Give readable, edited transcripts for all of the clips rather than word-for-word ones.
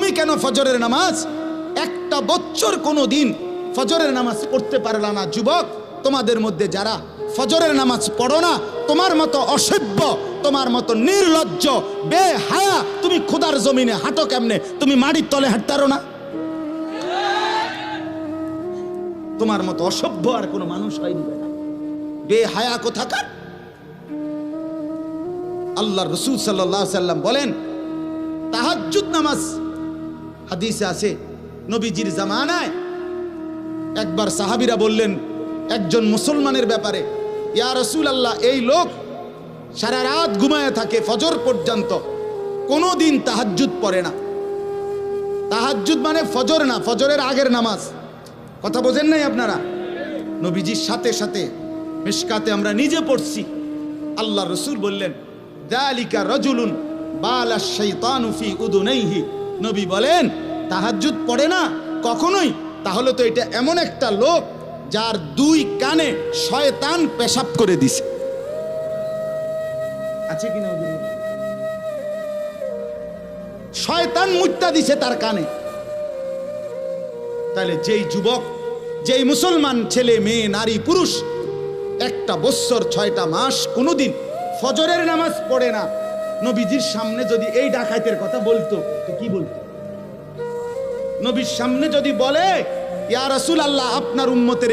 তুমি কেন ফজরের নামাজ একটা বছর কোনো দিন ফজরের নামাজ পড়তে পারলা না? যুবক, তোমাদের মধ্যে যারা ফজরের নামাজ পড়ো না, তোমার মতো অসভ্য, তোমার মতো নির্লজ্জ, বেহায়া তুমি খোদার জমিনে হাঁটো কেমনে? তুমি মাটির তলে হাঁটতে পারো না? তোমার মতো অসভ্য আর কোনো মানুষ হয়নি, বেহায়া কোথাকার। আল্লাহর রাসূল সাল্লাল্লাহু আলাইহি সাল্লাম বলেন, তাহাজ্জুদ নামাজ, হাদিসে আছে নবীজির জামানায় একবার সাহাবীরা বললেন একজন মুসলমানের ব্যাপারে, ইয়া রাসূলুল্লাহ, এই লোক সারা রাত ঘুমায় থাকে ফজর পর্যন্ত, কোনো দিন তাহাজ্জুদ পড়ে না। তাহাজ্জুদ মানে ফজর না, ফজরের আগের নামাজ। কথা বোঝেন নাই আপনারা? নবীজির সাথে সাথে মিশকাতে আমরা নিজে পড়ছি, আল্লাহ রাসূল বললেন, যালিকা রাজুলুন বালা শাইতানু ফি উদুনাইহি। নবী বলেন, তাহাজ্জুদ পড়ে না কখনোই, তাহলে তো এটা এমন একটা লোক যার দুই কানে শয়তান পেশাব করে দিছে। আছে কিনা? শয়তান মুত্তা দিছে তার কানে। তাহলে যেই যুবক, যেই মুসলমান ছেলে মেয়ে নারী পুরুষ একটা বছর 6টা মাস কোনোদিন ফজরের নামাজ পড়ে না, নবীজির সামনে যদি এই ডাকাইতের কথা বলতো তো কি বলতো? নবীর সামনে যদি বলে, ইয়া রাসূলুল্লাহ, আপনার উম্মতের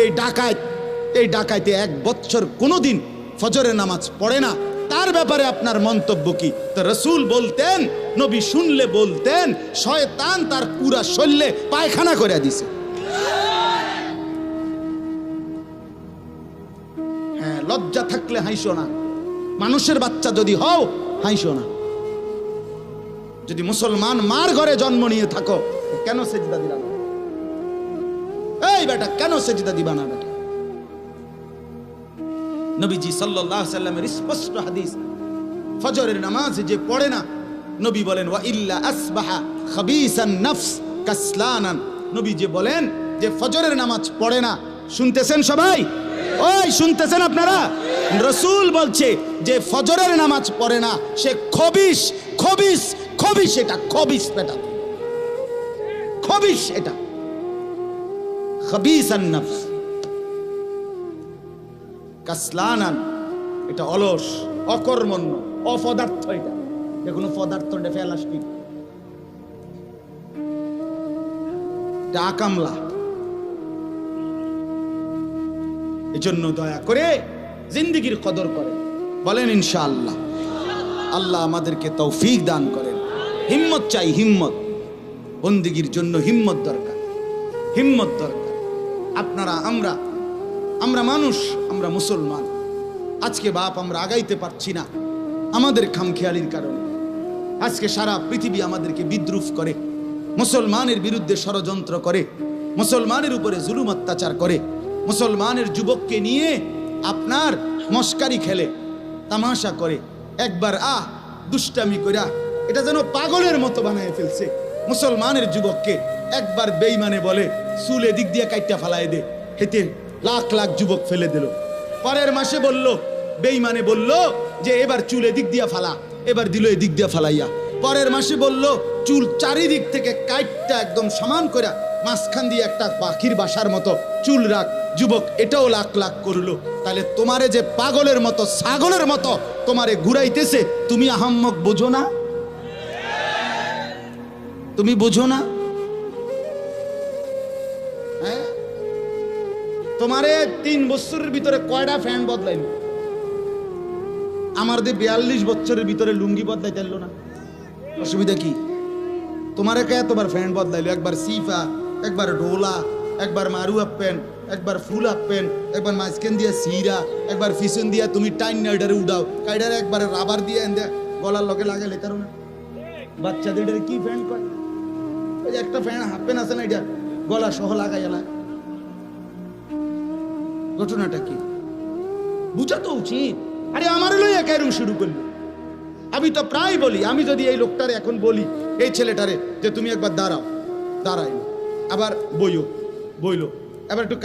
এই ডাকাইতে 1 বছর কোনোদিন ফজরের নামাজ পড়ে না, তার ব্যাপারে আপনার মন্তব্য কি? তো রাসূল বলতেন, নবী শুনলে বলতেন, শয়তান তার পুরা শরীরে পায়খানা করে দিছে। হ্যাঁ, লজ্জা থাকলে হাসো না, মানুষের বাচ্চা যদি হও হাসো না। যদি মুসলমান মার ঘরে জন্ম নিয়ে থাকো, কেন সেজদা দিলা না? এই বেটা, কেন সেজদা দিবা না বেটা? নবীজি সাল্লাল্লাহু আলাইহি সাল্লামের স্পষ্ট হাদিস, ফজরের নামাজ যে পড়ে না, নবী বলেন, ওয়া ইল্লা আসবাহা খাবিসান নফস কাসলানান। নবী যে বলেন যে ফজরের নামাজ পড়ে না, শুনতেছেন সবাই? ওই শুনতেছেন আপনারা? রাসূল বলছে যে ফজরের নামাজ পড়ে না, সে খবিস, খবিস, খবিস, এটা খবিস বেটা, খবিস, এটা খাবিসান নফস কাসলানান, এটা অলস, অকর্মণ্য, অপদার্থ। এটা কোনো পদার্থ ফেলাস্টিক, এটা আকামলা। এজন্য দয়া করে জিন্দেগির কদর করেন, বলেন ইনশাআল্লাহ। আল্লাহ আমাদেরকে তৌফিক দান করেন। হিম্মত চাই, হিম্মত। বন্দেগীর জন্য হিম্মত দরকার, হিম্মত দরকার। আপনারা, আমরা মানুষ, আমরা মুসলমান। আজকে বাপ আমরা আগাইতে পারছি না আমাদের খামখেয়ালির কারণে। আজকে সারা পৃথিবী আমাদেরকে বিদ্রুপ করে, মুসলমানের বিরুদ্ধে ষড়যন্ত্র করে, মুসলমানের উপরে জুলুম অত্যাচার করে, মুসলমানের যুবককে নিয়ে আপনার মস্কারি খেলে, তামাশা করে, একবার দুষ্টামি কইরা এটা যেন পাগলের মতো বানায় ফেলছে। মুসলমানের যুবককে একবার বেঈমানে বলে চুল এদিক দিয়ে কাইটা ফালাই দে, হেতে লাখ লাখ যুবক ফেলে দিল। পরের মাসে বলল, বেঈমানে বলল যে এবার চুল এদিক দিয়া ফালা, এবার দিল এদিক দিয়া ফালাইয়া। পরের মাসে বলল চুল চারিদিক থেকে কাইটটা একদম সমান করে মাঝখান দিয়ে একটা পাখির বাসার মতো চুল রাখ। যুবক এটাও লাখ লাখ করলো। তাহলে তোমারে যে পাগলের মতো, ছাগলের মতো তোমারে ঘুরাইতেছে, তুমি আহাম্মক বোঝো না? তুমি বোঝো না? হ্যাঁ, তোমারে 3 বছরের ভিতরে কয়টা ফ্যান বদলাইল? আমার 42 বছরের ভিতরে লুঙ্গি বদলাইতে পারলো না। অসুবিধা কি? তোমারে কে এতবার ফ্যান বদলাইলো? একবার সিফা, একবার ডোলা, একবার মারু আপ প্যান্ট, একবার ফুল আপ প্যান্ট, একবার মাঝখান দিয়া সিরা, একবার পিছন দিয়া তুমি টাইন নাইডারে উড়াও, কাইডারে একবার রাবার দিয়ে এনে গলার লগে লাগাইলে কারণ বাচ্চাদের কি ফ্যান কয়? ওই যে একটা ফ্যান হাফ প্যান্ট আছে না, এটা গলা সহ লাগাইলা। ঘটনাটা কি বুঝা তো উচিত। আরে আমার লইয়া কেরম শুরু করলো? আমি তো প্রায় বলি, আমি যদি এই লোকটারে এখন বলি, এই ছেলেটারে যে তুমি একবার দাঁড়াও, দাঁড়াইলো, আবার বইলো, এবার একটু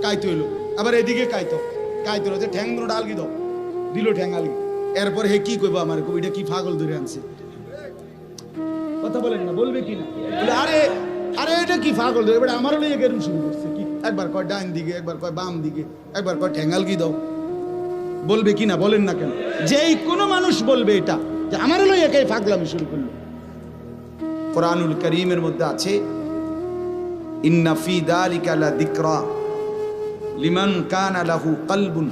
কাইতে হইলো, আবার এদিকে কাইতো যে ঠ্যাং দুটো আলগি দাও, দিল ঠ্যাং আলগি। এরপর হে কি কইবো আমার, কবিটা কি পাগল ধরে আনছে? কথা বলেন না, বলবে কি না? বলে আরে আরে এটা কি পাগল, এবার আমারও লইয়া কেরম শুরু করছে কি, একবার কয় ডাইন দিকে, একবার কয় বাম দিকে, একবার কয় ঠ্যাঙ্গাল কি দাও, বলবে কি না? বলেন না কেন? যেই কোনো মানুষ বলবে এটা যে আমারও লইয়া কে পাগলামি শুরু করলো। কোরআনুল কারীমের মধ্যে আছে ইন্না ফি যালিকা লা যিকরা লিমান কানা লাহু কলবুন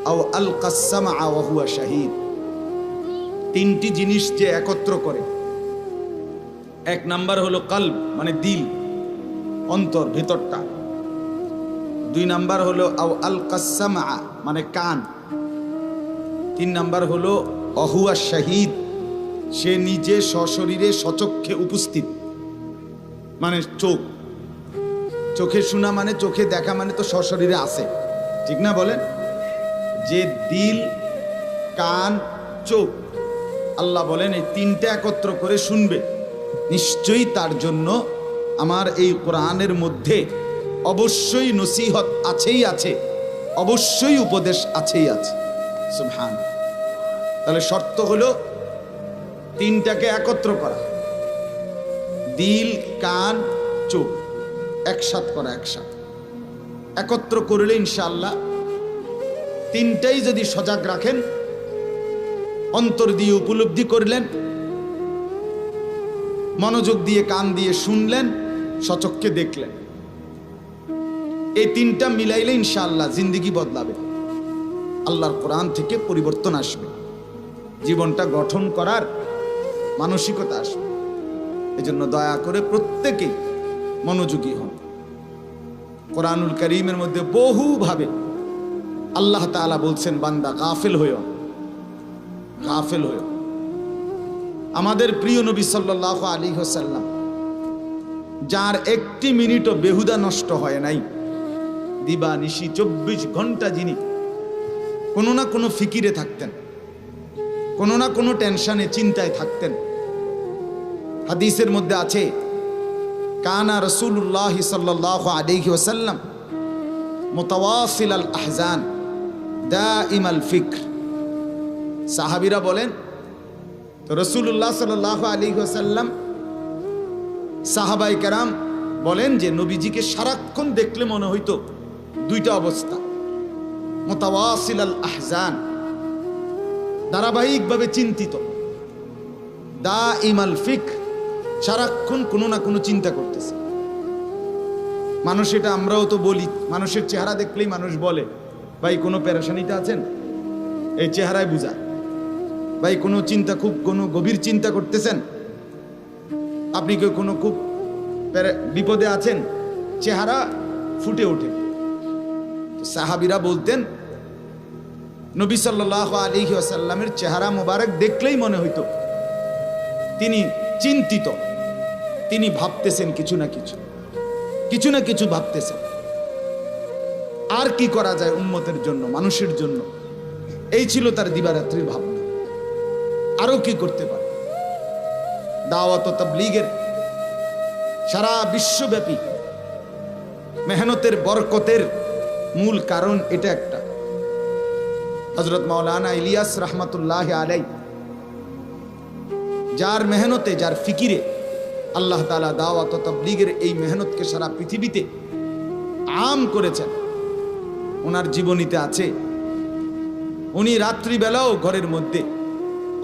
আও আলকাস সামআ ওয়া হুয়া শাহীদ। তিনটি জিনিস যে একত্র করে, এক নাম্বার হলো কলব মানে দিল, অন্তর, ভেতরটা। দুই নাম্বার হলো আও আলকাস সামআ মানে কান। তিন নাম্বার হলো ওয়া হুয়া শাহীদ, সে নিজে সশরীরে সচক্ষে উপস্থিত, মানে চোখ, চোখে শোনা মানে চোখে দেখা মানে তো সশরীরে আছে, ঠিক না বলেন? যে দিল, কান, চোখ, আল্লাহ বলেন এই তিনটা একত্র করে শুনবে, নিশ্চয়ই তার জন্য আমার এই কোরআনের মধ্যে অবশ্যই নসিহত আছেই আছে, অবশ্যই উপদেশ আছেই আছে। সুবহান। তাহলে শর্ত হলো তিনটাকে একত্র করা, দিল, কান, চোখ একসাথ করা, একসাথ একত্র করলে ইনশাআল্লাহ তিনটাই যদি সজাগ রাখেন, অন্তর দিয়ে উপলব্ধি করলেন, মনোযোগ দিয়ে কান দিয়ে শুনলেন, সচক্ষে দেখলেন, এই তিনটা মিলাইলে ইনশাআল্লাহ জিন্দেগি বদলাবে, আল্লাহর কোরআন থেকে পরিবর্তন আসবে, জীবনটা গঠন করার মানসিকতা আসবে। এজন্য দয়া করে প্রত্যেকেই মনোযোগী হন। কোরআনুল কারীমের মধ্যে বহুভাবে আল্লাহ তাআলা বলছেন বান্দা গাফিল হইও, গাফিল হইও। আমাদের প্রিয় নবী সাল্লাল্লাহু আলাইহি ওয়াসাল্লাম, যার একটি মিনিটও বেহুদা নষ্ট হয় নাই, দিবা নিশি 24 ঘন্টা যিনি কোনো না কোনো ফিকিরে থাকতেন, কোনো না কোনো টেনশনে চিন্তায় থাকতেন। হাদিসের মধ্যে আছে কানা রাসূলুল্লাহ সাল্লাল্লাহু আলাইহি ওয়াসাল্লাম মুতাওয়াসিল আল আহজান দাইমাল ফিক্র। সাহাবীরা বলেন তো রাসূলুল্লাহ সাল্লাল্লাহু আলাইহি ওয়াসাল্লাম, সাহাবায়ে কেরাম বলেন যে নবীজিকে সারাক্ষণ দেখলে মনে হইতো দুইটা অবস্থা, মুতাওয়াসিল আল আহজান ধারাবাহিকভাবে চিন্তিত, দাইমাল ফিক্র সারাক্ষণ কোনো না কোনো চিন্তা করতেছে। মানুষ, এটা আমরাও তো বলি, মানুষের চেহারা দেখলেই মানুষ বলে ভাই কোনো পেরেশানিতে আছেন, এই চেহারায় বুঝায়। ভাই কোনো চিন্তা, খুব কোনো গভীর চিন্তা করতেছেন, আপনি কেউ কোনো খুব বিপদে আছেন, চেহারা ফুটে ওঠে। সাহাবীরা বলতেন নবী সাল্লাল্লাহু আলাইহি ওয়াসাল্লামের চেহারা মোবারক দেখলেই মনে হইতো তিনি চিন্তিত, তিনি ভাবতেছেন কিছু না কিছু, কিছু না কিছু ভাবতেছেন। আর কি করা যায় উম্মতের জন্য, মানুষের জন্য, এই ছিল তার দিবারাত্রির ভাবনা। আরো কি করতে পারে? দাওয়াত ও তাবলীগের সারা বিশ্বব্যাপী মেহনতের বরকতের মূল কারণ এটা একটা। হযরত মাওলানা ইলিয়াস রাহমাতুল্লাহি আলাইহি, যার মেহনতে, যার ফিকিরে আল্লাহ তাআলা দাওয়াত ও তাবলীগের এই মেহনতকে সারা পৃথিবীতে আম করেছেন, ওনার জীবনীতে আছে উনি রাত্রিবেলাও ঘরের মধ্যে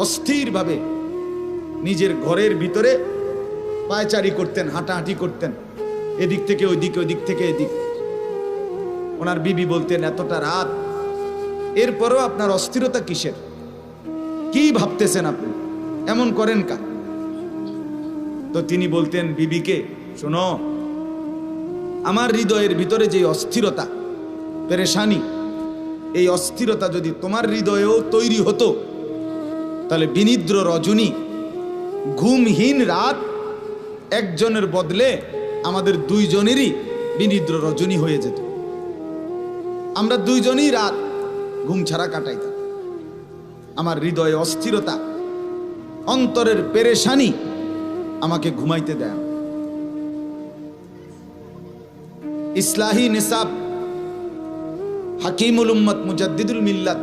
অস্থিরভাবে নিজের ঘরের ভিতরে পায়চারি করতেন, হাঁটাহাঁটি করতেন, এদিক থেকে ওইদিক, ওইদিক থেকে এদিক। ওনার বিবি বলতেন এতটা রাত, এরপরও আপনার অস্থিরতা কিসের? কি ভাবতেছেন আপনি? এমন করেন কা? তো তিনি বলতেন বিবিকে, শোনো, আমার হৃদয়ের ভিতরে যে অস্থিরতা, পেরেশানি, এই অস্থিরতা যদি তোমার হৃদয়েও তৈরি হতো, তাহলে বিনিদ্র রজনী, ঘুমহীন রাত একজনের বদলে আমাদের দুইজনেরই বিনিদ্র রজনী হয়ে যেত। আমরা দুইজনই রাত ঘুম ছাড়া কাটাইতাম। আমার হৃদয়ে অস্থিরতা, অন্তরের পেরেশানি আমাকে ঘুমাইতে দেয়। ইসলাহি নিসাব হাকিমুল উম্মত মুজাদ্দিদুল মিল্লাত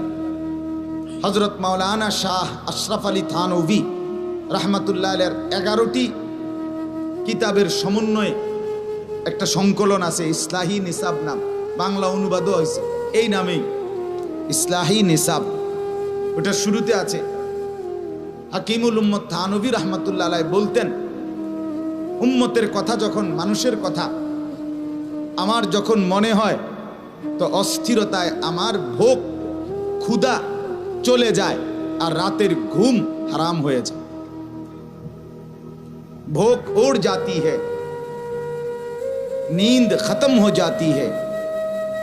হযরত মাওলানা শাহ আশরাফ আলী থানভী রহমাতুল্লাহ আলাইহির 11টি কিতাবের সমন্বয়ে একটা সংকলন আছে, ইসলাহি নিসাব নাম, বাংলা অনুবাদও হয়েছে এই নামেই, ইসলাহি নিসাব। ওটার শুরুতে আছে হাকিমুল উম্মত থানভী রহমাতুল্লাহ আলাইহি বলতেন, উম্মতের কথা যখন, মানুষের কথা আমার যখন মনে হয় তো অস্থিরতায় আমার ভোগ ক্ষুধা চলে যায় আর রাতের ঘুম হারাম হয়ে যায়। भूख उड़ जाती है, नींद खत्म हो जाती है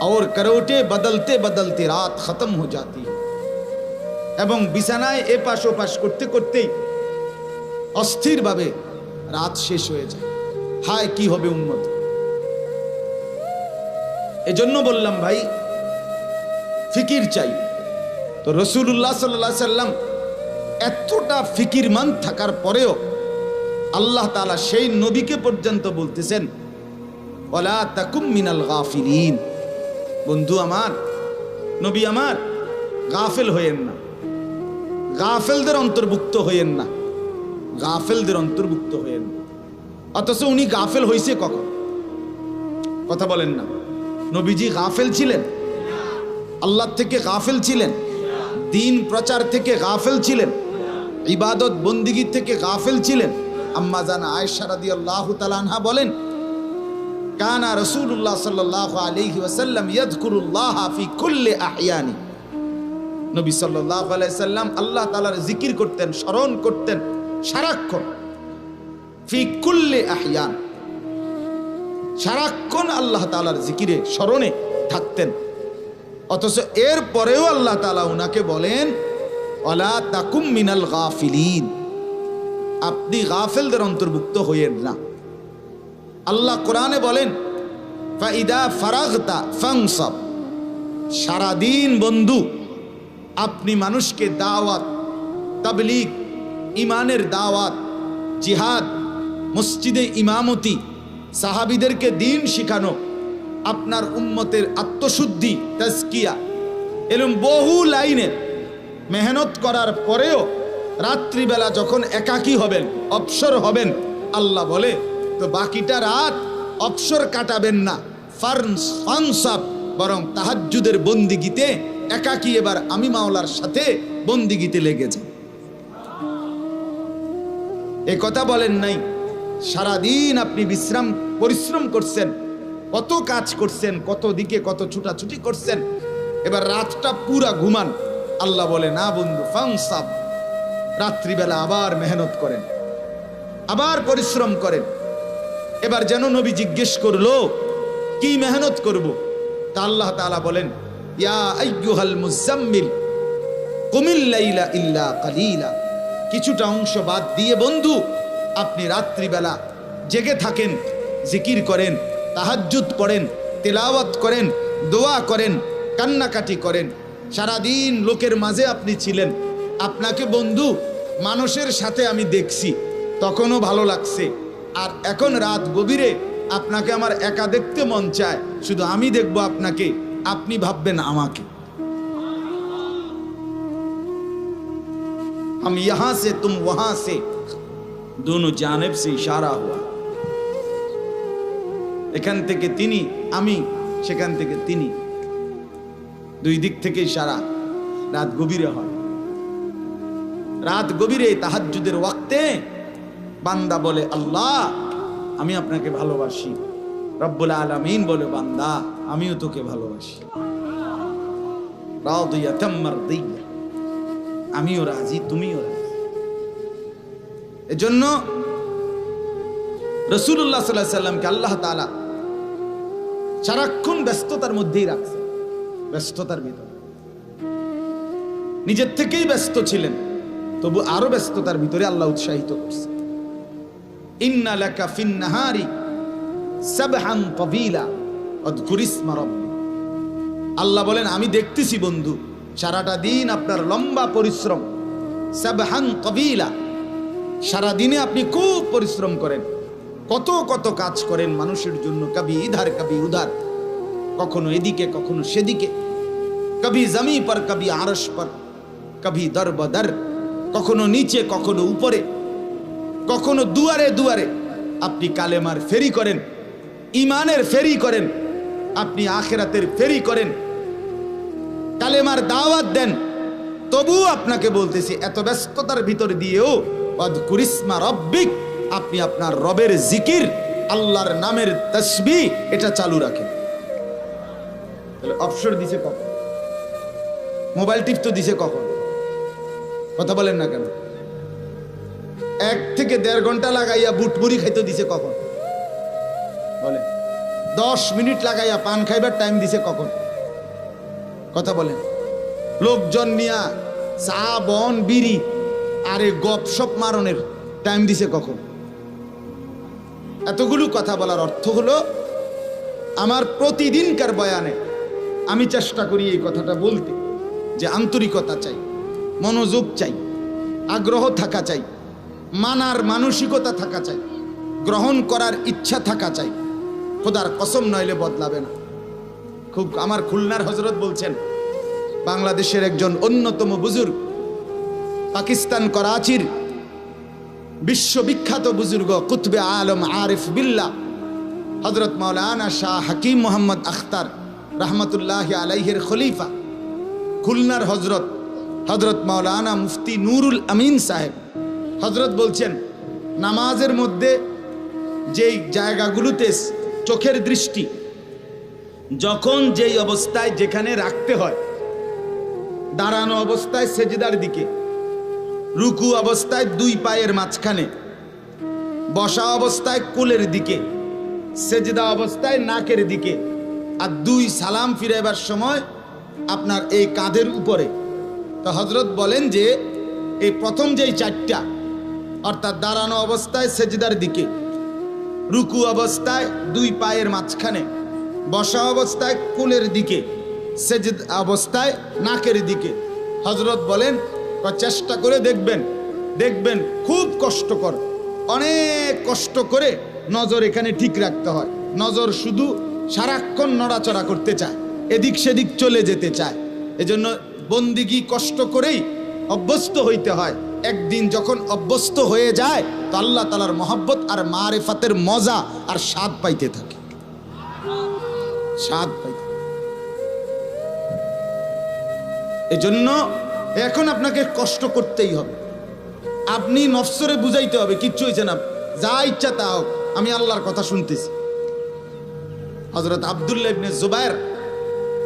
और करवटे बदलते बदलते रात खत्म हो जाती है। এবং বিছানায় এপাশ ওপাশ করতে করতেই অস্থির ভাবে রাত শেষ হয়ে যায়। হায় কি হবে উম্মত। এজন্য বললাম ভাই ফিকির চাই। তো রাসূলুল্লাহ সাল্লাল্লাহু আলাইহি সাল্লাম এতটা ফিকিরমান থাকার পরেও আল্লাহ তাআলা সেই নবীকে পর্যন্ত বলতেছেন ওয়ালা তাকুম মিনাল গাফিলিন, বন্ধু আমার, নবী আমার, গাফেল হইয়েন না, গাফেলদের অন্তর্ভুক্ত হইয়েন না, গাফেলদের অন্তর্ভুক্ত হইয়েন না। অথচ উনি গাফেল হইছে কখন? কথা বলেন না। নবীজি গাফেল ছিলেন? আল্লাহ থেকে গাফেল ছিলেন? দিন প্রচার থেকে গাফেল ছিলেন? ইবাদত বন্দিগি থেকে গাফেল ছিলেন? আম্মা জান আয়েশা রাদিয়াল্লাহু তাআলা আনহা বলেন, কানা রাসূলুল্লাহ সাল্লাল্লাহু আলাইহি ওয়াসাল্লাম ইয়াযকুরুল্লাহ ফি কুল্লি আহয়ানি। নবী সাল্লাল্লাহু আলাইহি সাল্লাম আল্লাহ তাআলার জিকির করতেন, স্মরণ করতেন সারাক্ষণ। ফি কুল্লি আহয়ান, সারাক্ষণ আল্লাহ তাআলার জিকিরে স্মরণে থাকতেন। অথচ এর পরেও আল্লাহ তাআলা উনাকে বলেন ওয়ালা তাকুম মিনাল গাফিলিন, আপনি গাফেলদের অন্তর্ভুক্ত হইয়েন না। আল্লাহ কোরআনে বলেন ফাইদা ফারাগতা ফানসাব, সারাদিন বন্ধু আপনি মানুষকে দাওয়াত, তাবলীগ, ইমানের দাওয়াত, জিহাদ, মসজিদে ইমামতি, সাহাবীদেরকে দ্বীন শিখানো, আপনার উম্মতের আত্মশুদ্ধি, তাজকিয়া, এরকম বহু লাইনে মেহনত করার পরেও রাত্রিবেলা যখন একাকী হবেন, অবসর হবেন, আল্লাহ বলে তো বাকিটা রাত অবসর কাটাবেন না, ফানসাব, বরং তাহাজ্জুদের বন্দিগিতে একাকী এবার আমি মাওলার সাথে বন্দিগিতে লেগে যান। এ কথা বলেন নাই সারাদিন আপনি পরিশ্রম করছেন, কত কাজ করছেন, কত দিকে কত ছুটাছুটি করছেন, এবার রাতটা পুরা ঘুমান। আল্লাহ বলে না বন্ধু, ফানসাব, রাত্রিবেলা আবার মেহনত করেন, আবার পরিশ্রম করেন। এবার যেন নবী জিজ্ঞেস করলো কি মেহনত করব? তা আল্লাহ তাআলা বলেন ইয়া আইয়ুহাল মুজাম্মিল কুমিল লাইলা ইল্লা কালিলা, কিছুটা অংশ বাদ দিয়ে বন্ধু আপনি রাত্রিবেলা জেগে থাকেন, জিকির করেন, তাহাজ্জুদ পড়েন, তেলাওয়াত করেন, দোয়া করেন, কান্নাকাটি করেন। সারাদিন লোকের মাঝে আপনি ছিলেন, আপনাকে বন্ধু মানুষের সাথে আমি দেখছি, তখনও ভালো লাগছে, আর এখন রাত গভীরে আপনাকে আমার একা দেখতে মন চায়, শুধু আমি দেখব আপনাকে, আপনি ভাববেন আমাকে। हम यहां से तुम वहां से दोनों जानिब से इशारा हुआ, এখান থেকে তিনি, আমি সেখান থেকে তিনি, দুই দিক থেকে ইশারা। রাত গভীরে হয়, রাত গভীরে তাহাজ্জুদের ওয়াক্তে বান্দা বলে আল্লাহ আমি আপনাকে ভালোবাসি, রব্বুল আলামিন বলে বান্দা আমিও তোকে ভালোবাসি, রাদিয়াতাম মারদিয়া, আমিও রাজি তুমিও রাজি। এজন্য রাসূলুল্লাহ সাল্লাল্লাহু আলাইহি সাল্লামকে আল্লাহ তাআলা সারাক্ষণ ব্যস্ততার মধ্যেই রাখছে, ব্যস্ততার ভিতরে নিজের থেকেই ব্যস্ত ছিলেন, তবু আরো ব্যস্ততার ভিতরে আল্লাহ উৎসাহিত করছে। ইন্না লাকা ফিন নাহারি সাবহান তাবিলা আযকুর ইসমা রাব্বি, আল্লাহ বলেন আমি দেখতেছি বন্ধু সারাটা দিন আপনার লম্বা পরিশ্রম, সাবহান তাবিলা, সারা দিনে আপনি খুব পরিশ্রম করেন, কত কত কাজ করেন মানুষের জন্য, কবি ইধার কবি উধার, কখনো এদিকে কখনো সেদিকে, কবি জমি পর কবি আরশ পর, কবি দর বদর, কখনো নিচে কখনো উপরে, কখনো দুয়ারে দুয়ারে আপনি কালেমার ফেরি করেন, ইমানের ফেরি করেন, আপনি আখিরাতের ফেরি করেন, কালেমার দাওয়াত দেন। তবুও আপনাকে বলতেছি, এত ব্যস্ততার ভিতর দিয়েও ওয়াযকুর ইসমা রাব্বিক, আপনি আপনার রবের জিকির, আল্লাহর নামের তাসবিহ এটা চালু রাখেন। তাহলে অবসর দিছে কখন? মোবাইল টিপ তো দিছে কখন? কথা বলেন না কেন? 1 থেকে 1.5 ঘন্টা লাগাইয়া বুটমুড়ি খাইতে দিছে কখন? বলেন। 10 মিনিট লাগাইয়া পান খাইবার টাইম দিছে কখন? কথা বলেন। লোকজন নিয়া চা বন বিড়ি আরে গপসপ মারনের টাইম দিছে কখন? এতগুলো কথা বলার অর্থ হলো, আমার প্রতিদিনকার বয়ানে আমি চেষ্টা করি এই কথাটা বলতে, যে আন্তরিকতা চাই, মনোযোগ চাই, আগ্রহ থাকা চাই, মানার মানসিকতা থাকা চাই, গ্রহণ করার ইচ্ছা থাকা চাই। খোদার কসম নইলে বদলাবে না। খুব আমার খুলনার হযরত বলছেন, বাংলাদেশের একজন অন্যতম বুজুর্গ, পাকিস্তান করাচির বিশ্ববিখ্যাত বুজুর্গ কুতবে আলম আরিফ বিল্লাহ হযরত মাওলানা শাহ হাকিম মোহাম্মদ আখতার রহমতুল্লাহ আলাইহির খলিফা, খুলনার হযরত মাওলানা মুফতি নুরুল আমিন সাহেব হযরত বলছেন, নামাজের মধ্যে যেই জায়গাগুলোতে চোখের দৃষ্টি যখন যেই অবস্থায় যেখানে রাখতে হয়, দাঁড়ানো অবস্থায় সেজদার দিকে, রুকু অবস্থায় 2 পায়ের মাঝখানে, বসা অবস্থায় কোলের দিকে, সেজদা অবস্থায় নাকের দিকে, আর 2 সালাম ফিরাইবার সময় আপনার এই কাঁধের উপরে। তো হযরত বলেন যে এই প্রথম যেই 4টা, অর্থাৎ দাঁড়ানো অবস্থায় সেজদার দিকে, রুকু অবস্থায় 2 পায়ের মাঝখানে, বসা অবস্থায় কোলের দিকে, সেজদা অবস্থায় নাকের দিকে, হযরত বলেন চেষ্টা করে দেখবেন খুব কষ্টকর, অনেক কষ্ট করে নজর এখানে ঠিক রাখতে হয়। নজর শুধু সারাক্ষণ নড়াচড়া করতে চায়, এদিক সেদিক চলে যেতে চায়। এজন্য বন্দিগি কষ্ট করেই অভ্যস্ত হইতে হয়। একদিন যখন অভ্যস্ত হয়ে যায় তো আল্লাহ তাআলার মহব্বত আর মারিফাতের মজা আর স্বাদ পাইতে থাকে, স্বাদ পাইতে। এজন্য এখন আপনাকে কষ্ট করতেই হবে। আপনি নফসরে বুঝাইতে হবে, কিচ্ছু হয়েছে না, যা ইচ্ছা তা হোক, আমি আল্লাহর কথা শুনতেছি। হযরত আব্দুল্লাহ ইবনে জুবায়ের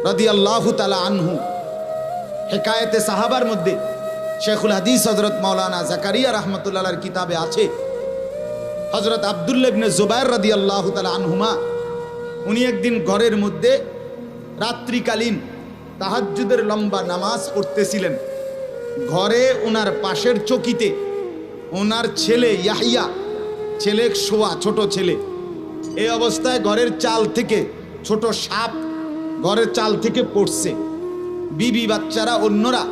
রাদিয়াল্লাহু তাআলা আনহু, হেকায়েতে সাহাবার মধ্যে শেখুল হাদিস হযরত মাওলানা জাকারিয়া রাহমাতুল্লাহর কিতাবে আছে, হযরত আব্দুল্লাহ ইবনে জুবায়ের রাদিয়াল্লাহু তাআলা আনহুমা, উনি একদিন ঘরের মধ্যে রাত্রিকালীন তাহাজ্জুদের লম্বা নামাজ পড়তেছিলেন। ঘরে ওনার পাশের চকিতে ওনার ছেলে ইয়াহিয়া, ছেলে শোয়া, ছোট ছেলে। এই অবস্থায় ঘরের চাল থেকে ছোট সাপ ঘরের চাল থেকে পড়ছে। বিবি বাচ্চারা অন্যরা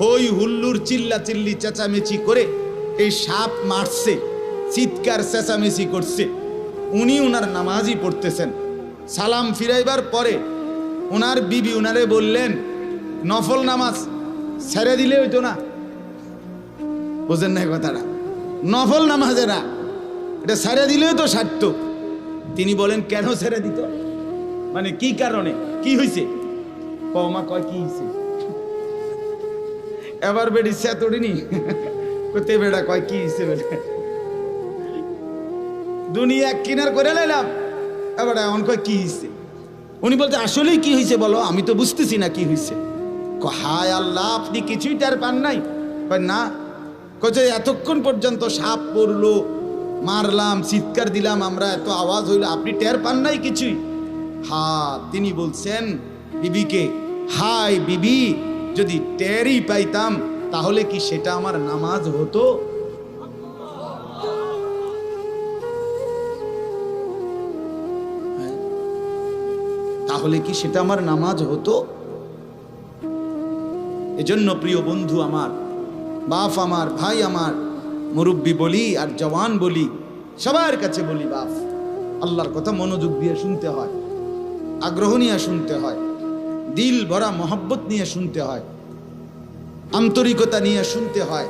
হই হুল্লুর চিল্লাচিল্লি চেঁচামেচি করে এই সাপ মারছে, চিৎকার চেঁচামেচি করছে। উনি ওনার নামাজই পড়তেছেন। সালাম ফিরাইবার পরে ওনার বিবি ওনারে বললেন, নফল নামাজ ছেড়ে দিলে হইতো না? বুঝেন না কথাটা? নফল নামাজেরা এটা ছেড়ে দিলেও তো সারত। তিনি বলেন, কেন ছেড়ে দিত? মানে কি কারণে, কি হয়েছে? কমা কয় কি হয়েছে? এবার বেড়ি সেতড়িনি কোতে বেড়া কয় কি হয়েছে বেড়ে দুনিয়া কিনার করে লাইলাম, এবার এমন কয় কি হয়েছে? উনি বলতে, আসলেই কি হয়েছে বলো, আমি তো বুঝতেছি না কি হয়েছে। হায় আল্লাহ, আপনি কিছুই টের পান নাই? না। কচ্ছে এতক্ষণ পর্যন্ত সাপ পড়লো, মারলাম, চিৎকার দিলাম আমরা, এত আওয়াজ হইল, আপনি টের পান নাই কিছুই? তিনি বলছেন বিবিকে, হাই বিবি, যদি টেরই পাইতাম তাহলে কি সেটা আমার নামাজ হতো? তাহলে কি সেটা আমার নামাজ হতো? এজন্য প্রিয় বন্ধু আমার, বাপ আমার, ভাই আমার, মুরব্বী বলি আর জওয়ান বলি, সবার কাছে বলি, বাপ, আল্লাহর কথা মনোযোগ দিয়ে শুনতে হয়, আগ্রহ নিয়ে শুনতে হয়, দিল ভরা মহব্বত নিয়ে শুনতে হয়, আন্তরিকতা নিয়ে শুনতে হয়।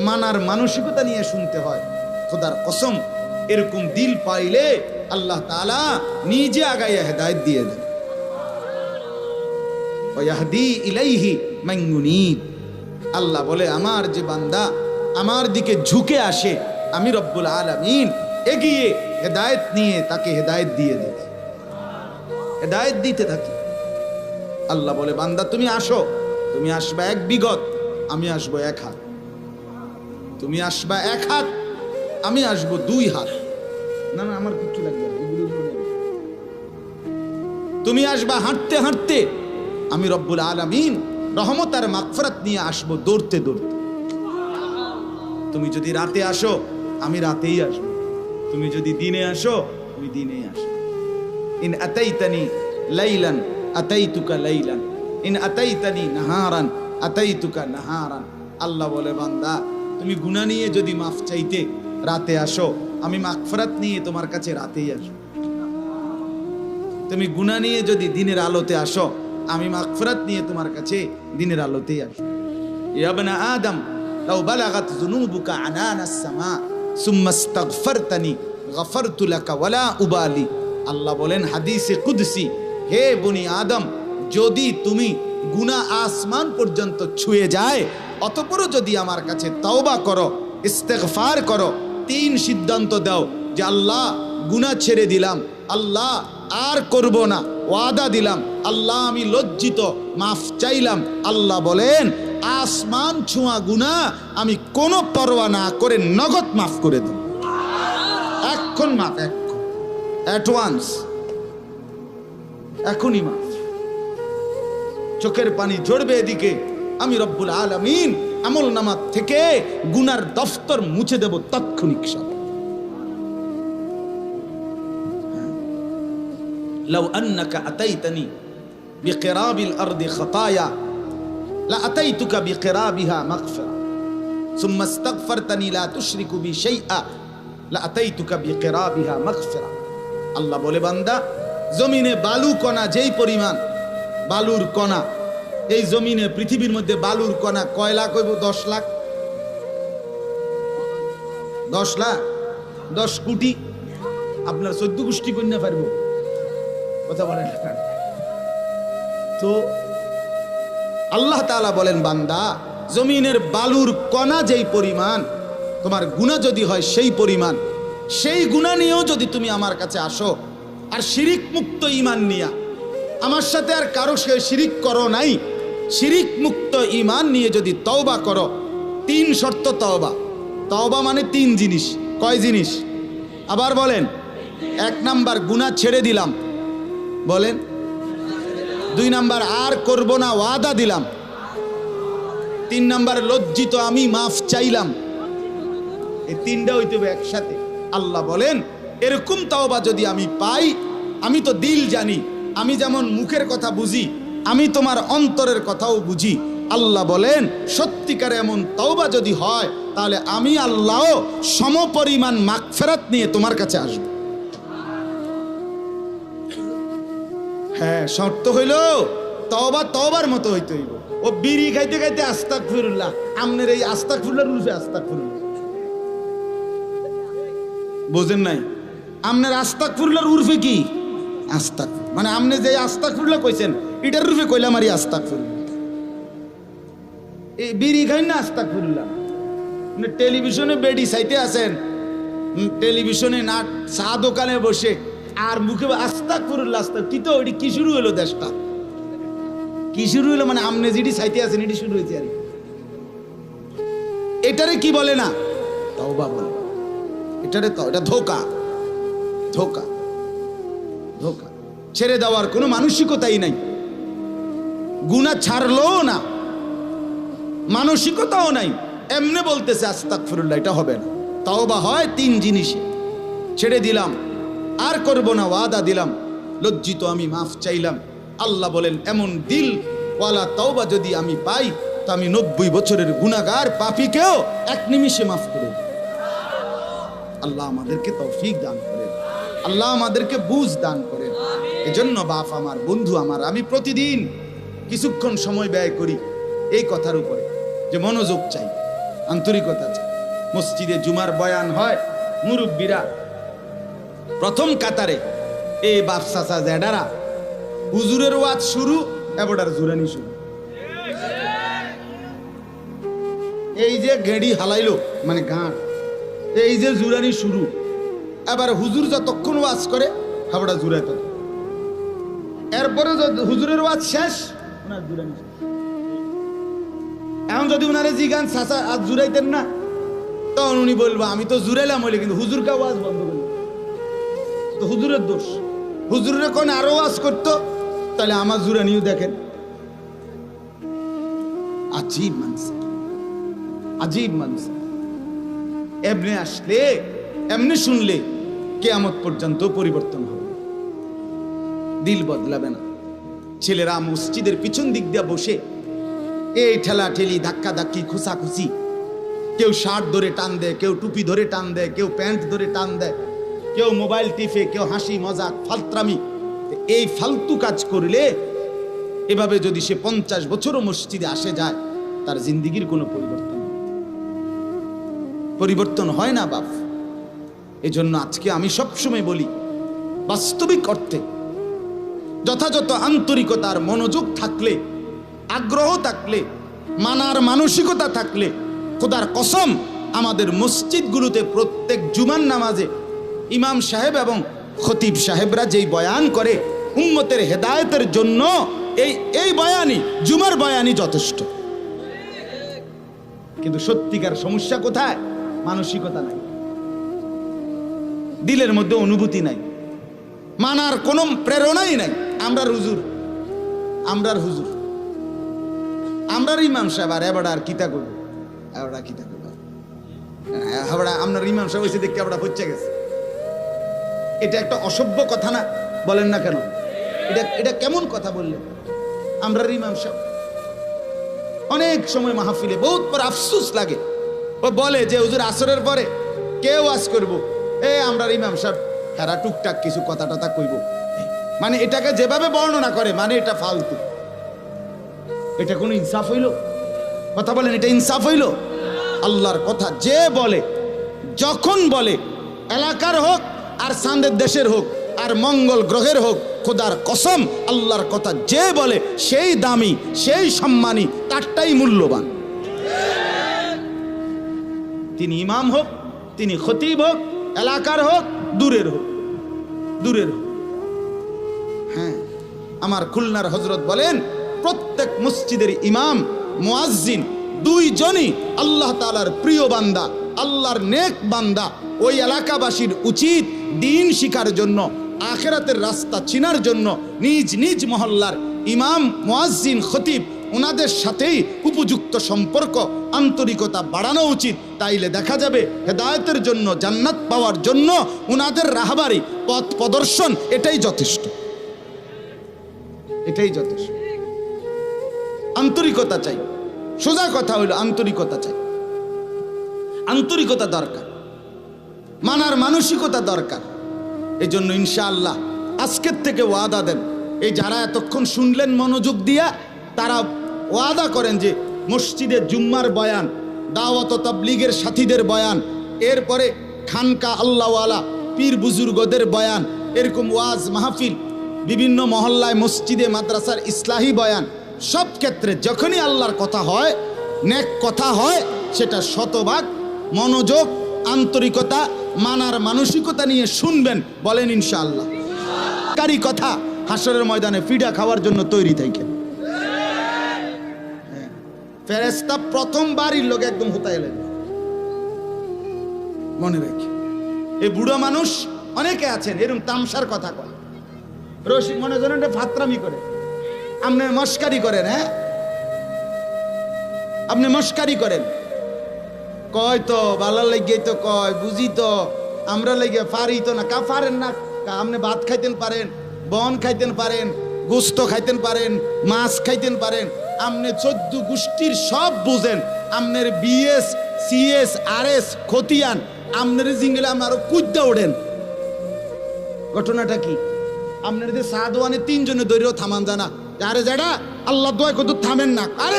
মানার মানসিকতা নিয়ে শুনতে হয়। খোদার কসম, এরকম দিল পাইলে আল্লাহ তাআলা নিজে আগাইয়া হেদায়েত দিয়ে দেন। ওয়াহদি ইলাইহি মান ইউনীব। আল্লাহ বলে আমার যে বান্দা আমার দিকে ঝুঁকে আসে, আমি রব্বুল আলামিন এগিয়ে হেদায়েত নিয়ে তাকে হেদায়েত দিয়ে দেই, হেদায়েত দিতে থাকি। আল্লাহ বলে বান্দা তুমি আসো, তুমি আসবা 1 বিঘত, আমি আসবো 1 হাত। তুমি আসবা 1 হাত, আমি আসবো 2 হাত। না না, আমার কিচ্ছু লাগবে না, এগুলো নেবে। তুমি আসবা হাঁটতে হাঁটতে, আমি রব্বুল আলামিন রহমত আর মাগফিরাত নিয়ে আসবো দৌড়তে দৌড়তে। তুমি যদি রাতে আসো, আমি রাতেই আসবো। তুমি যদি দিনে আসো, আমি দিনেই আসবো। In আতাইতানি লাইলান আতাইতুকা লাইলান, in আতাইতানি নাহারান আতাইতুকা নাহারান। আল্লাহ বলে বান্দা তুমি গুনাহ নিয়ে যদি মাফ চাইতে রাতে আসো, আমি মাগফিরাত নিয়ে তোমার কাছে রাতেই আসবো। তুমি গুনাহ নিয়ে যদি দিনের আলোতে আসো, আমি মাগফিরাত নিয়ে তোমার কাছে দিনের আলোতেই আসবো। ইয়া ইবনা আদম লাউ বালাগাত যুনুবুকা আনানাস সামা সুম্মা ইস্তাগফারতানি গফারতু লাকা ওয়ালা উবালি। আল্লাহ বলেন হাদিসে কুদসি, হে বনি আদম, যদি তুমি গুনাহ আসমান পর্যন্ত ছুঁয়ে যায়, অতঃপরও যদি আমার কাছে তওবা করো, ইস্তেগফার করো, 3 সিদ্ধান্ত দাও যে আল্লাহ গুনাহ ছেড়ে দিলাম, আল্লাহ আর করব না, ওয়াদা দিলাম, আল্লাহ আমি লজ্জিত, মাফ চাইলাম। আল্লাহ বলেন আসমান ছোঁয়া গুনাহ আমি কোনো পরোয়া না করে নগদ মাফ করে দেব। এখন মাফ, এখন অ্যাডভান্স, এখনই মাফ। চোখের পানি ঝরবে এদিকে, আমি রব্বুল আলামিন আমল নামা থেকে গুনার দফতর মুছে দেব তাৎক্ষণিক সাথে। লাউ আন্নাকা আতাইতানি বিকিরাবিল আরদি খাতায়া লা আতাইতুকা বিকিরাবিহা মাগফিরা সুম্মা ইস্তাগফারতানি লা তুশরিকু বি শাইআ লা আতাইতুকা বিকিরাবিহা মাগফিরা। আল্লাহ বলে বান্দা জমিনে বালু কণা যেই পরিমাণ, বালুর কণা, এই জমিনে পৃথিবীর মধ্যে বালুর কণা কয় লাখ হইব? 10 লাখ, 10 লাখ, 10 কোটি। আপনার 14 গোষ্ঠী কন্যা পারবো? কথা বলেন। তো আল্লাহ তাআলা বলেন বান্দা জমিনের বালুর কণা যেই পরিমাণ, তোমার গুনাহ যদি হয় সেই পরিমাণ, সেই গুনাহ নিয়েও যদি তুমি আমার কাছে আসো আর শিরিক মুক্ত ঈমান নিয়া, আমার সাথে আর কারো শিরিক করো নাই, শিরিক মুক্ত ঈমান নিয়ে যদি তওবা করো, 3 শর্ত তওবা। তওবা মানে 3 জিনিস। কয় জিনিস? আবার বলেন। 1 নাম্বার গুনাহ ছেড়ে দিলাম, বলেন। 2 নাম্বার আর করব না, ওয়াদা দিলাম। 3 নাম্বার লজ্জিত, আমি মাফ চাইলাম। এই 3টা হইতে হবে একসাথে। আল্লাহ বলেন এরকম তওবা যদি আমি পাই, আমি তো দিল জানি, আমি যেমন মুখের কথা বুঝি, আমি তোমার অন্তরের কথাও বুঝি। আল্লাহ বলেন সত্যিকারে এমন তওবা যদি হয়, তাহলে আমি আল্লাহ সমপরিমাণ মাগফিরাত নিয়ে তোমার কাছে আসব। হ্যাঁ, শর্ত হইল তওবা তওবার মতো হইতে হইব। ও বিড়ি খাইতে খাইতে আস্তাগফিরুল্লাহ, আমনের এই আস্তাগফিরুল্লাহর রূপে আস্তাগফিরুল্লাহ বোঝেন নাই? আমনের আস্তাগফিরুল্লাহর উর্ফে কি? আস্তাগফির মানে আমনে যে আস্তাগফিরুল্লাহ কইছেন এটার রূপে কইলাম আর আস্তাগফিরুল্লাহ। এই বিড়ি খাই না আস্তাগফিরুল্লাহ, মানে টেলিভিশনে বেডি চাইতে আছেন, টেলিভিশনে না চা দোকানে বসে আর মুখে আস্তাগফিরুল্লাহ আস্তাগ, কি তো ওইটি কি শুরু হলো? দেশটা কি শুরু হলো? মানে আমনে যেটি চাইতে আছেন এটি শুরু হয়েছে। আর এটারে কি বলে না? তওবা বলে। এটারে তো এটা ধোঁকা, ধোঁকা, ধোঁকা। ছেড়ে দেওয়ার কোনো মানসিকতাই নাই, গুনাহ ছাড়লো না, মানসিকতাও নাই, এমনি বলতেছে আস্তাগফিরুল্লাহ। এটা হবে না। তওবা হয় 3 জিনিসে। ছেড়ে দিলাম, আর করব না, ওয়াদা দিলাম, লজ্জিত, আমি মাফ চাইলাম। আল্লাহ বলেন এমন দিল ওয়ালা তওবা যদি আমি পাই, তো আমি 90 বছরের গুনাহগার পাপীকেও 1 নিমিষে মাফ করে দেব। আল্লাহ আমাদেরকে তৌফিক দান করেন, আল্লাহ আমাদেরকে বুঝ দান করেন। এজন্য বাপ আমার, বন্ধু আমার, আমি প্রতিদিন কিছুক্ষণ সময় ব্যয় করি এই কথার উপরে যে মনোযোগ চাই। আন্তরিকতা চাই। মসজিদে জুমার বয়ান হয়, মুরব্বীরা প্রথম কাতারে এই বাপ চাচা জেডারা, হুজুরের ওয়াজ শুরু, এবারে জুরানি শুরু। এই যে গেড়ি হালাইলো মানে গাঁট, এই যে জুরানি শুরু। এবার হুজুর যতক্ষণ ওয়াজ করে হাবড়া জুড়াই তত, এরপরে হুজুরের ওয়াজ শেষ, ওনার জুরানি শেষ। এখন যদি উনারে জিগান চাচা আজ জুড়াইতেন না, তখন উনি বলবো আমি তো জুড়াইলাম হইলে, কিন্তু হুজুরকে ওয়াজ বন্ধ করলো, তো হুজুরের দোষ। হুজুরের কোন আরো ওয়াজ করতো, তাহলে আমার জুরানিও দেখেন। আজীব মানুষ, আজীব মানুষ। এমনি আসলে, এমনি শুনলে কিয়ামত পর্যন্ত পরিবর্তন হবে, দিল বদলাবে না। ছেলেরা মসজিদের পিছন দিক দিয়ে বসে এই ঠেলা ঠেলি, ধাক্কা ধাক্কি, খুসাখুসি, কেউ শার্ট ধরে টান দেয়, কেউ টুপি ধরে টান দেয়, কেউ প্যান্ট ধরে টান দেয়, কেউ মোবাইল টিপে, কেউ হাসি মজাক ফালত্রামি। এই ফালতু কাজ করলে, এভাবে যদি সে 50 বছরও মসজিদে আসে যায়, তার জিন্দিগির কোনো পরিবর্তন হয় না বাপ। এজন্য আজকে আমি সবসময় বলি, বাস্তবিক অর্থে যথাযথ আন্তরিকতার মনোযোগ থাকলে, আগ্রহ থাকলে, মানার মানসিকতা থাকলে, খোদার কসম আমাদের মসজিদগুলোতে প্রত্যেক জুমার নামাজে ইমাম সাহেব এবং খতিব সাহেবরা যেই বয়ান করে উম্মতের হেদায়েতের জন্য, এই বয়ানই, জুমার বয়ানই যথেষ্ট। কিন্তু সত্যিকার সমস্যা কোথায়? মানসিকতা নাই, দিলের মধ্যে অনুভূতি নাই, মানার কোনো প্রেরণাই নাই। আমরার হুজুর, আমরার ইমাম সাহেব, আর এবার আর কিতা করবো, এবার কিতা করবো, আপনার ইমাম সাহেব হয়েছে দেখতে আমরা পৌঁছে গেছে। এটা একটা অসভ্য কথা না? বলেন না কেন? এটা কেমন কথা বললেন? আমরার ইমাম সাহেব অনেক সময় মাহফিলে বহুত পর আফসোস লাগে, ও বলে যে হুজুর আসরের পরে কেউ ওয়াজ করবো, আমরার ইমাম সাহেব হেরা টুকটাক কিছু কথা টথা কইব, মানে এটাকে যেভাবে বর্ণনা করে, মানে এটা ফালতু। এটা কোনো ইনসাফ হইল? কথা বলেন, এটা ইনসাফ হইল? আল্লাহর কথা যে বলে, যখন বলে, এলাকার হোক আর চাঁদের দেশের হোক আর মঙ্গল গ্রহের হোক, খোদার কসম আল্লাহর কথা যে বলে সেই দামি, সেই সম্মানী, তারটাই মূল্যবান। তিনি ইমাম হোক, তিনি খতিব হোক, এলাকার হোক, দূরের হোক। হ্যাঁ, আমার খুলনার হযরত বলেন, প্রত্যেক মসজিদের ইমাম, মুয়াজ্জিন দুইজনই আল্লাহ তাআলার প্রিয় বান্দা, আল্লাহর নেক বান্দা। ওই এলাকাবাসীর উচিত দ্বীন শিখার জন্য, আখিরাতের রাস্তা চিনার জন্য নিজ নিজ মহল্লার ইমাম, মুয়াজ্জিন, খতিব ওনাদের সাথেই উপযুক্ত সম্পর্ক, আন্তরিকতা বাড়ানো উচিত। তাইলে দেখা যাবে হেদায়েতের জন্য, জান্নাত পাওয়ার জন্য ওনাদের রাহবারি, পথ প্রদর্শন, এটাই যথেষ্ট। আন্তরিকতা চাই। সোজা কথা হইল আন্তরিকতা চাই, আন্তরিকতা দরকার, মানার মানসিকতা দরকার। এই জন্য ইনশাআল্লাহ আজকের থেকে ওয়াদা দেন, এই যারা এতক্ষণ শুনলেন মনোযোগ দিয়া, তারা ওয়াদা করেন যে মসজিদে জুম্মার বয়ান, দাওয়াত ও তাবলীগের সাথীদের বয়ান, এরপরে খানকা আল্লাহওয়ালা পীর বুজুর্গদের বয়ান, এরকম ওয়াজ মাহফিল, বিভিন্ন মহল্লায়, মসজিদে, মাদ্রাসার ইসলাহি বয়ান, সব ক্ষেত্রে যখনই আল্লাহর কথা হয়, নেক কথা হয়, সেটা শতভাগ মনোযোগ, আন্তরিকতা, মানার মানসিকতা নিয়ে শুনবেন। বলেন ইনশাআল্লাহ। কারি কথা হাসরের ময়দানে ফিডা খাওয়ার জন্য তৈরি থাকেন। ফেরেশতা প্রথম বাড়ির লোক একদম হুতায় এলেন, মনে রাখি। এই বুড়ো মানুষ অনেকে আছেন এরকম তামসার কথা কয়, রসিক মনে করেন ফাতরামি করে, আপনি মস্কারি করেন। হ্যাঁ, আপনি মস্কারি করেন, কয় তো ভালো লাগে, তো কয় বুঝি তো, আমরা লেগে পারি তো না। কা পারেন না? আপনি ভাত খাইতেন পারেন, বন খাইতেন পারেন, গোস্ত খাইতেন পারেন, মাছ খাইতেন পারেন, আপনি 14 গোষ্ঠীর সব বুঝেন। আপনার বিএস, সিএস, আরএস, খতিয়ান, আপনার জিঙ্গলে আরো কুদ্দা ওঠেন। ঘটনাটা কি? আপনার যে সাদওয়ানে 3 জনে দৈর্য থামান জানা, আরে যারা আল্লাহ দোয়া কত থামেন না, আরে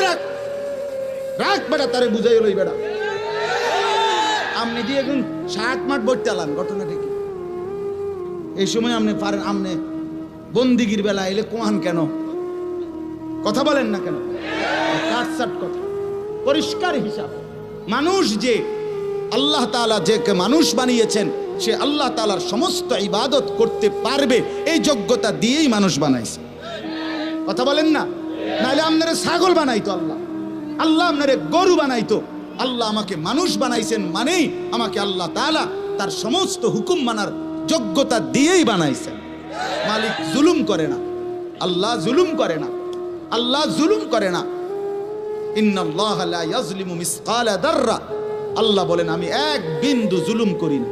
রাখ বেটা, তারে বুঝাই লই বেটা, আপনি দিয়ে এখন 7 মাঠ বইতে আলান, ঘটনাটা কি? এই সময় আপনি পারেন, আপনি বন্দিগির বেলা এলে কোয়ান কেন? কথা বলেন না কেন? কাটসাট কথা, পরিষ্কার হিসাব। মানুষ যে আল্লাহ তাআলা যে মানুষ বানিয়েছেন, সে আল্লাহ তাআলার সমস্ত ইবাদত করতে পারবে, এই যোগ্যতা দিয়েই মানুষ বানাইছে। কথা বলেন না? নাহলে আপনারে ছাগল বানাইতো আল্লাহ, আল্লাহ আপনারে গরু বানাইতো। আল্লাহ আমাকে মানুষ বানাইছেন মানেই আমাকে আল্লাহ তাআলা তার সমস্ত হুকুম মানার যোগ্যতা দিয়েই বানাইছেন। মালিক জুলুম করে না, আল্লাহ জুলুম করে না, আল্লাহ জুলুম করে না। ইন্নাল্লাহা লা ইয়াজলিমু মিসকালা দাররা, আল্লাহ বলেন আমি এক বিন্দু জুলুম করি না।